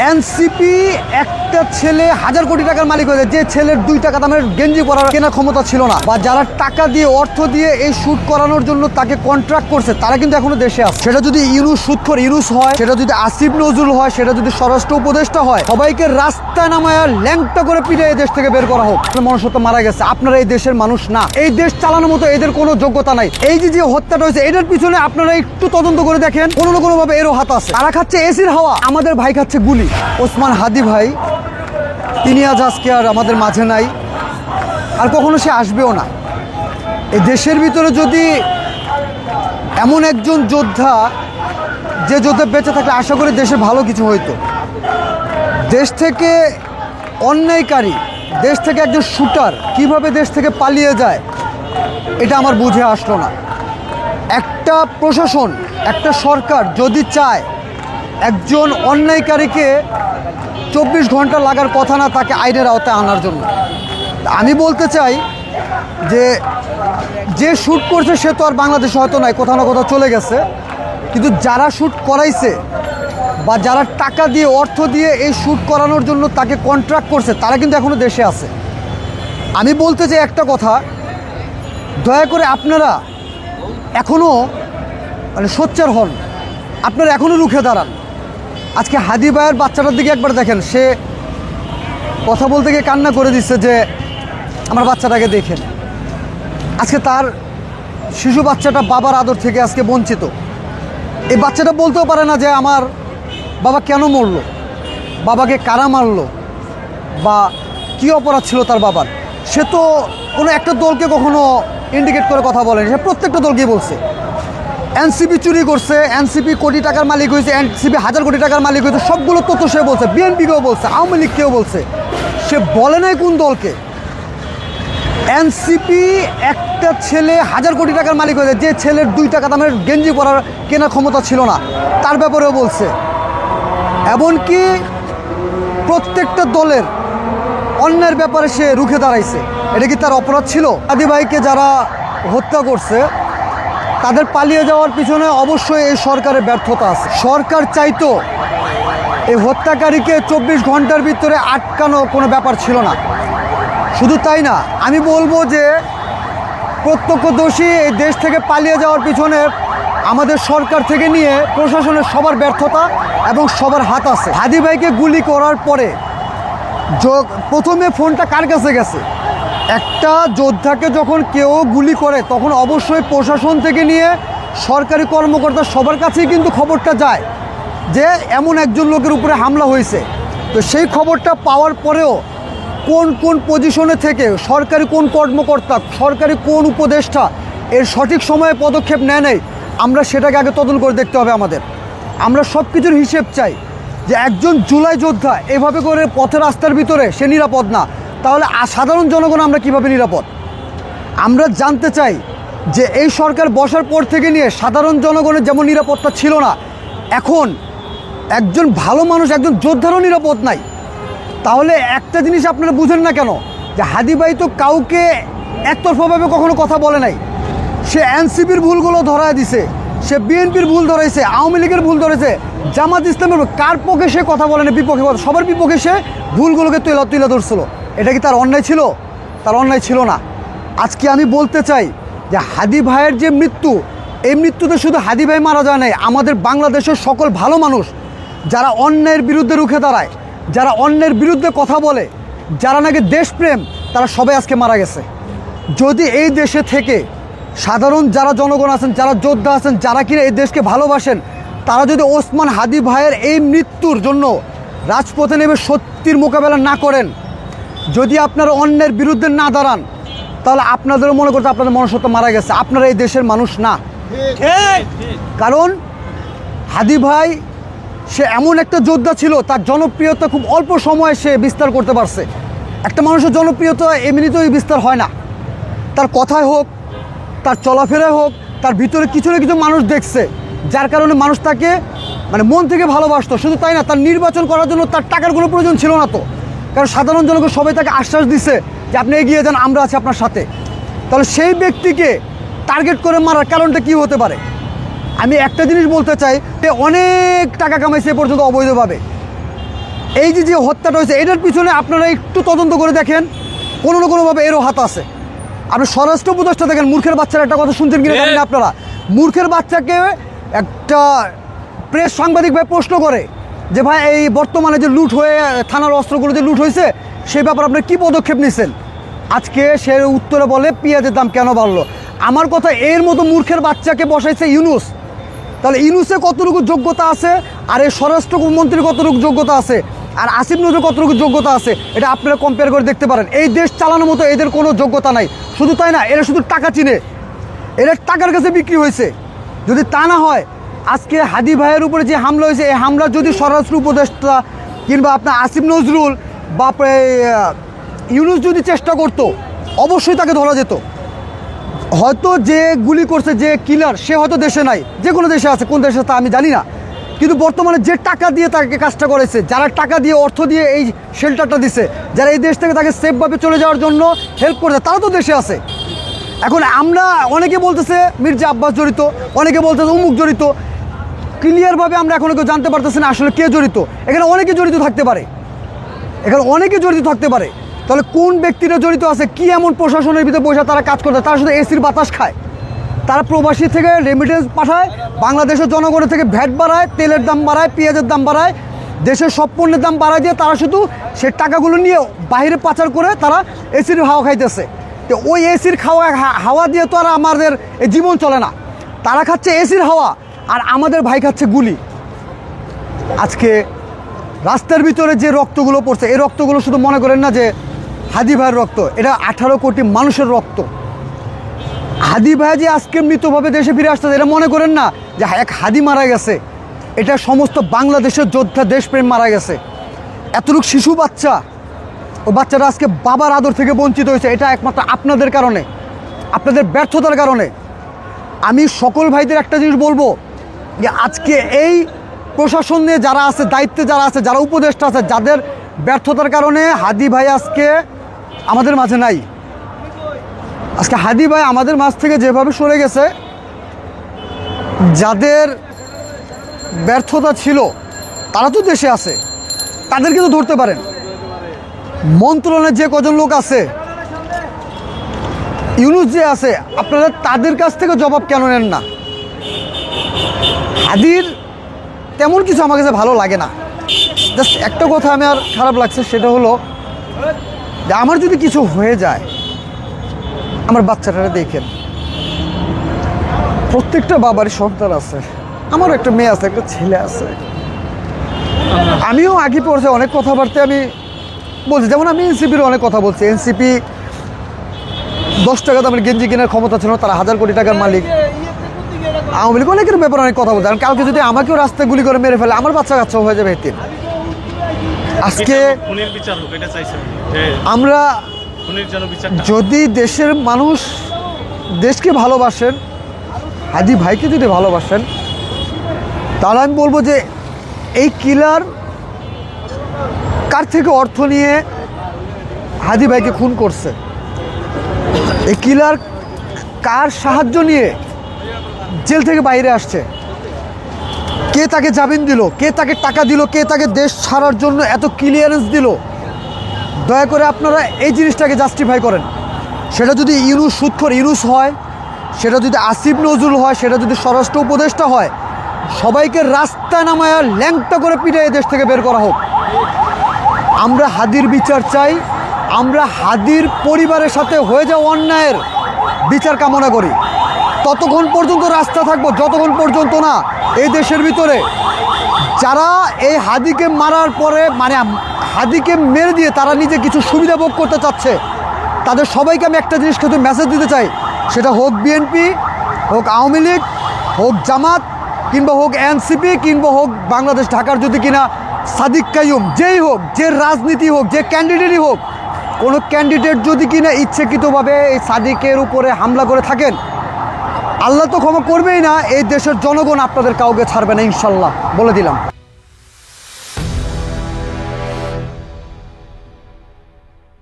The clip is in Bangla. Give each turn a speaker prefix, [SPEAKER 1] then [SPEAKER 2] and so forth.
[SPEAKER 1] এনসিপি একটা ছেলে 1000 কোটি টাকার মালিক হয়েছে, যে ছেলের 2 টাকা দামের গেঞ্জি পরার কেনার ক্ষমতা ছিল না, বা যারা টাকা দিয়ে অর্থ দিয়ে এই শুট করানোর জন্য তাকে কন্ট্রাক্ট করছে, তারা কিন্তু এখনো দেশে আছে। সেটা যদি সুদখোর ইউনুস হয়, সেটা যদি আসিফ নজরুল হয়, সেটা যদি স্বরাষ্ট্র উপদেষ্টা হয়, সবাইকে রাস্তায় নামায় ল্যাংটা করে পিটে এই দেশ থেকে বের করা হোক। মনুষ্যত্ব মারা গেছে, আপনারা এই দেশের মানুষ না, এই দেশ চালানোর মতো এদের কোনো যোগ্যতা নাই। এই যে হত্যাটা হয়েছে, এটার পিছনে আপনারা একটু তদন্ত করে দেখেন, কোনো না কোনো ভাবে এরও হাত আছে। তারা খাচ্ছে এসির হাওয়া, আমাদের ভাই খাচ্ছে গুলি। ওসমান হাদি ভাই, তিনি আজকে আর আমাদের মাঝে নাই, আর কখনো সে আসবেও না। এই দেশের ভিতরে যদি এমন একজন যোদ্ধা, যে যোদ্ধা বেঁচে থাকলে আশা করি দেশের ভালো কিছু হইতো। দেশ থেকে অন্যায়কারী, দেশ থেকে একজন শুটার কিভাবে দেশ থেকে পালিয়ে যায়, এটা আমার বুঝে আসলো না। একটা প্রশাসন, একটা সরকার যদি চায় একজন অন্যায়কারীকে 24 ঘন্টা লাগার কথা না তাকে আইনের আওতায় আনার জন্য, আমি বলতে চাই যে শ্যুট করছে সে তো আর বাংলাদেশে হয়তো নাই, কোথাও না কোথাও চলে গেছে, কিন্তু যারা শ্যুট করাইছে বা যারা টাকা দিয়ে অর্থ দিয়ে এই শ্যুট করানোর জন্য তাকে কন্ট্রাক্ট করছে, তারা কিন্তু এখনও দেশে আছে। আমি বলতে চাই একটা কথা, দয়া করে আপনারা এখনও সোচ্চার হন, আপনারা এখনও রুখে দাঁড়ান। আজকে হাদি ভাইয়ের বাচ্চাটার দিকে একবার দেখেন, সে কথা বলতে গিয়ে কান্না করে দিচ্ছে যে আমার বাচ্চাটাকে দেখেন। আজকে তার শিশু বাচ্চাটা বাবার আদর থেকে আজকে বঞ্চিত। এই বাচ্চাটা বলতেও পারে না যে আমার বাবা কেন মরলো, বাবাকে কারা মারলো, বা কী অপরাধ ছিল তার বাবার। সে তো কোনো একটা দলকে কখনো ইন্ডিকেট করে কথা বলেনি, সে প্রত্যেকটা দলকেই বলছে এনসিপি চুরি করছে, এনসিপি কোটি টাকার মালিক হয়েছে, এনসিপি 1000 কোটি টাকার মালিক হয়েছে, সবগুলো তথ্য সে বলছে। বিএনপিকেও বলছে, আওয়ামী লীগকেও বলছে, সে বলে নাই কোন দলকে। এনসিপি একটা ছেলে 1000 কোটি টাকার মালিক হয়েছে, যে ছেলের 2 টাকা দামের গেঞ্জি পরার কেনার ক্ষমতা ছিল না, তার ব্যাপারেও বলছে। এমনকি প্রত্যেকটা দলের অন্যের ব্যাপারে সে রুখে দাঁড়াইছে। এটা কি তার অপরাধ ছিল? হাদি ভাইকে যারা হত্যা করছে তাদের পালিয়ে যাওয়ার পিছনে অবশ্যই এই সরকারের ব্যর্থতা আছে। সরকার চাইতো এই হত্যাকারীকে 24 ঘন্টার ভিতরে আটকানো কোনো ব্যাপার ছিল না। শুধু তাই না, আমি বলবো যে প্রত্যক্ষদর্শী এই দেশ থেকে পালিয়ে যাওয়ার পিছনে আমাদের সরকার থেকে নিয়ে প্রশাসনের সবার ব্যর্থতা এবং সবার হাত আছে। হাদি ভাইকে গুলি করার পরে প্রথমে ফোনটা কার কাছে গেছে? একটা যোদ্ধাকে যখন কেউ গুলি করে তখন অবশ্যই প্রশাসন থেকে নিয়ে সরকারি কর্মকর্তা সবার কাছেই কিন্তু খবরটা যায় যে এমন একজন লোকের উপরে হামলা হয়েছে। তো সেই খবরটা পাওয়ার পরেও কোন কোন পজিশনে থেকে সরকারি কোন কর্মকর্তা, সরকারি কোন উপদেষ্টা এর সঠিক সময়ে পদক্ষেপ নেয় নাই, আমরা সেটাকে আগে তদন্ত করে দেখতে হবে আমাদের। আমরা সব কিছুর হিসেব চাই যে একজন জুলাই যোদ্ধা এভাবে করে পথে রাস্তার ভিতরে সে নিরাপদ না, তাহলে সাধারণ জনগণ আমরা কিভাবে নিরাপদ? আমরা জানতে চাই যে এই সরকার বসার পর থেকে নিয়ে সাধারণ জনগণের যেমন নিরাপত্তা ছিল না, এখন একজন ভালো মানুষ, একজন যোদ্ধারও নিরাপদ নাই। তাহলে একটা জিনিস আপনারা বুঝেন না কেন, যে হাদি ভাই তো কাউকে একতরফাভাবে কখনো কথা বলে নাই। সে এনসিপির ভুলগুলো ধরায় দিছে, সে বিএনপির ভুল ধরেছে, আওয়ামী লীগের ভুল ধরেছে, জামাত ইসলামের কার পক্ষে সে কথা বলে না, বিপক্ষে সবার বিপক্ষে সে ভুলগুলোকে তুলে ধরছিল। এটা কি তার অন্যায় ছিল? তার অন্যায় ছিল না। আজকে আমি বলতে চাই যে হাদি ভাইয়ের যে মৃত্যু, এই মৃত্যুতে শুধু হাদি ভাই মারা যায় নাই, আমাদের বাংলাদেশের সকল ভালো মানুষ যারা অন্যায়ের বিরুদ্ধে রুখে দাঁড়ায়, যারা অন্যের বিরুদ্ধে কথা বলে, যারা নাকি দেশপ্রেম, তারা সবাই আজকে মারা গেছে। যদি এই দেশে থেকে সাধারণ যারা জনগণ আছেন, যারা যোদ্ধা আছেন, যারা কিনা এই দেশকে ভালোবাসেন, তারা যদি ওসমান হাদি ভাইয়ের এই মৃত্যুর জন্য রাজপথে নেমে সত্যির মোকাবেলা না করেন, যদি আপনারা অন্যের বিরুদ্ধে না দাঁড়ান, তাহলে আপনাদেরও মনে করতে আপনাদের মনুষ্যত্ব মারা গেছে, আপনারা এই দেশের মানুষ না। কারণ হাদি ভাই সে এমন একটা যোদ্ধা ছিল, তার জনপ্রিয়তা খুব অল্প সময়ে সে বিস্তার করতে পারছে। একটা মানুষের জনপ্রিয়তা এমনিতেই বিস্তার হয় না, তার কথায় হোক, তার চলাফেরায় হোক, তার ভিতরে কিছু না কিছু মানুষ দেখছে, যার কারণে মানুষ তাকে মন থেকে ভালোবাসতো। শুধু তাই না, তার নির্বাচন করার জন্য তার টাকার কোনো প্রয়োজন ছিল না তো, কারণ সাধারণ জনগণ সবাই তাকে আশ্বাস দিছে যে আপনি এগিয়ে যান, আমরা আছি আপনার সাথে। তাহলে সেই ব্যক্তিকে টার্গেট করে মারার কারণটা কী হতে পারে? আমি একটা জিনিস বলতে চাই, যে অনেক টাকা কামাইছে এ পর্যন্ত অবৈধভাবে, এই যে হত্যাটা হয়েছে এটার পিছনে আপনারা একটু তদন্ত করে দেখেন, কোনো না কোনোভাবে এরও হাত আছে। আপনি স্বরাষ্ট্র উপদেষ্টা দেখেন, মূর্খের বাচ্চার একটা কথা শুনছেন কিনা জানি না আপনারা। মূর্খের বাচ্চাকে একটা প্রেস সাংবাদিক ভাই প্রশ্ন করে যে ভাই এই বর্তমানে যে লুট হয়ে থানার অস্ত্রগুলো যে লুট হয়েছে সেই ব্যাপারে আপনি কী পদক্ষেপ নিয়েছেন? আজকে সে উত্তরে বলে পেঁয়াজের দাম কেন বাড়লো। আমার কথা, এর মতো মূর্খের বাচ্চাকে বসাইছে ইউনূস। তাহলে ইউনূসে কতটুকু যোগ্যতা আছে, আর এই স্বরাষ্ট্রমন্ত্রীর কতটুকু যোগ্যতা আছে, আর আসিফ নজরুল কতটুকু যোগ্যতা আছে, এটা আপনারা কম্পেয়ার করে দেখতে পারেন। এই দেশ চালানোর মতো এদের কোনো যোগ্যতা নাই। শুধু তাই না, এরা শুধু টাকা চিনে, এরা টাকার কাছে বিক্রি হয়েছে। যদি তা না হয়, আজকে হাদি ভাইয়ের উপরে যে হামলা হয়েছে, এই হামলা যদি স্বরাষ্ট্র উপদেষ্টা কিংবা আপনার আসিফ নজরুল বা ইউনূস যদি চেষ্টা করতো, অবশ্যই তাকে ধরা যেত। হয়তো যে গুলি করছে, যে কিলার, সে হয়তো দেশে নাই, যে কোনো দেশে আছে, কোন দেশে তা আমি জানি না। কিন্তু বর্তমানে যে টাকা দিয়ে তাকে কাজটা করেছে, যারা টাকা দিয়ে অর্থ দিয়ে এই শেল্টারটা দিছে, যারা এই দেশ থেকে তাকে সেফভাবে চলে যাওয়ার জন্য হেল্প করেছে, তারা তো দেশে আছে। এখন আমরা অনেকে বলতেছে মির্জা আব্বাস জড়িত, অনেকে বলতেছে উমুক জড়িত। ক্লিয়ারভাবে আমরা এখনও কেউ জানতে পারতেছি না আসলে কে জড়িত। এখানে অনেকে জড়িত থাকতে পারে, এখানে অনেকে জড়িত থাকতে পারে। তাহলে কোন ব্যক্তিরা জড়িত আছে, কি এমন প্রশাসনের ভিতরে বসে তারা কাজ করতে, তারা শুধু এসির বাতাস খায়, তারা প্রবাসী থেকে রেমিটেন্স পাঠায়, বাংলাদেশের জনগণের থেকে ভ্যাট বাড়ায়, তেলের দাম বাড়ায়, পেঁয়াজের দাম বাড়ায়, দেশের সব পণ্যের দাম বাড়ায় দিয়ে তারা শুধু সে টাকাগুলো নিয়ে বাইরে পাচার করে তারা এসির হাওয়া খাইতেছে। তো ওই এসির হাওয়া দিয়ে তো আর আমাদের এই জীবন চলে না। তারা খাচ্ছে এসির হাওয়া, আর আমাদের ভাই খাচ্ছে গুলি। আজকে রাস্তার ভিতরে যে রক্তগুলো পড়ছে, এই রক্তগুলো শুধু মনে করেন না যে হাদি ভাইয়ের রক্ত, এটা 18 কোটি মানুষের রক্ত। হাদি ভাই যে আজকে মৃতভাবে দেশে ফিরে আসতেছে, এটা মনে করেন না যে এক হাদি মারা গেছে, এটা সমস্ত বাংলাদেশের যোদ্ধা দেশপ্রেম মারা গেছে। এতটুকু শিশু বাচ্চা, ও বাচ্চারা আজকে বাবার আদর থেকে বঞ্চিত হয়েছে, এটা একমাত্র আপনাদের কারণে, আপনাদের ব্যর্থতার কারণে। আমি সকল ভাইদের একটা জিনিস বলবো যে আজকে এই প্রশাসন নিয়ে যারা আছে, দায়িত্বে যারা আছে, যারা উপদেষ্টা আছে, যাদের ব্যর্থতার কারণে হাদি ভাই আজকে আমাদের মাঝে নাই। আজকে হাদি ভাই আমাদের মাঝ থেকে যেভাবে সরে গেছে, যাদের ব্যর্থতা ছিল তারা তো দেশে আছে, তাদেরকে তো ধরতে পারেন। মন্ত্রণালয়ে যে কজন লোক আছে, ইউনূস যে আছে, আপনারা তাদের কাছ থেকে জবাব কেন নেন না? হাদির তেমন কিছু আমার কাছে ভালো লাগে না। জাস্ট একটা কথা আমি আর খারাপ লাগছে, সেটা হলো যে আমার যদি কিছু হয়ে যায়, আমার বাচ্চাটারা দেখেন, প্রত্যেকটা বাবারই সন্তান আছে। আমারও একটা মেয়ে আছে, একটা ছেলে আছে। আমিও আগে পড়ছে অনেক কথাবার্তা আমি বলছি, যেমন আমি এনসিপির অনেক কথা বলছি। এনসিপি 10 টাকা দামের গেঞ্জি কেনার ক্ষমতা ছিল, তারা 1000 কোটি টাকার মালিক। আওয়ামী লীগ অনেকের ব্যাপারে অনেক কথা বলছে, কারণ কালকে যদি আমাকেও রাস্তায় গুলি করে মেরে ফেলে, আমার বাচ্চা কাচ্চাও হয়ে যাবে এতিম। আজকে আমরা যদি দেশের মানুষ দেশকে ভালোবাসেন, হাদি ভাইকে যদি ভালোবাসেন, তাহলে আমি বলবো যে এই কিলার কার থেকে অর্থ নিয়ে হাদি ভাইকে খুন করছে, এই কিলার কার সাহায্য নিয়ে জেল থেকে বাইরে আসছে, কে তাকে জামিন দিল, কে তাকে টাকা দিল, কে তাকে দেশ ছাড়ার জন্য এত ক্লিয়ারেন্স দিল। দয়া করে আপনারা এই জিনিসটাকে জাস্টিফাই করেন। সেটা যদি ইউনূস সুদখোর ইউনূস হয়, সেটা যদি আসিফ নজরুল হয়, সেটা যদি স্বরাষ্ট্র উপদেষ্টা হয়, সবাইকে রাস্তায় নামায়া ল্যাংটা করে পিঠে এই দেশ থেকে বের করা হোক। আমরা হাদির বিচার চাই, আমরা হাদির পরিবারের সাথে হয়ে যাওয়া অন্যায়ের বিচার কামনা করি। ততক্ষণ পর্যন্ত রাস্তা থাকবো, যতক্ষণ পর্যন্ত না এই দেশের ভিতরে যারা এই হাদিকে মারার পরে, মানে হাদিকে মেরে দিয়ে তারা নিজে কিছু সুবিধা ভোগ করতে চাচ্ছে, তাদের সবাইকে আমি একটা জিনিস কিন্তু মেসেজ দিতে চাই, সেটা হোক বিএনপি, হোক আওয়ামী লীগ, হোক জামাত, কিংবা হোক এনসিপি, কিংবা হোক বাংলাদেশ ঢাকার যদি কিনা সাদিক কাইয়ুম, যেই হোক, যে রাজনীতি হোক, যে ক্যান্ডিডেটই হোক, কোনো ক্যান্ডিডেট যদি কিনা ইচ্ছাকৃতভাবে এই সাদিকের উপরে হামলা করে থাকেন, আল্লাহ তো ক্ষমা করবেই না, এই দেশের জনগণ আপনাদের কাউকে ছাড়বে না ইনশাল্লাহ, বলে দিলাম।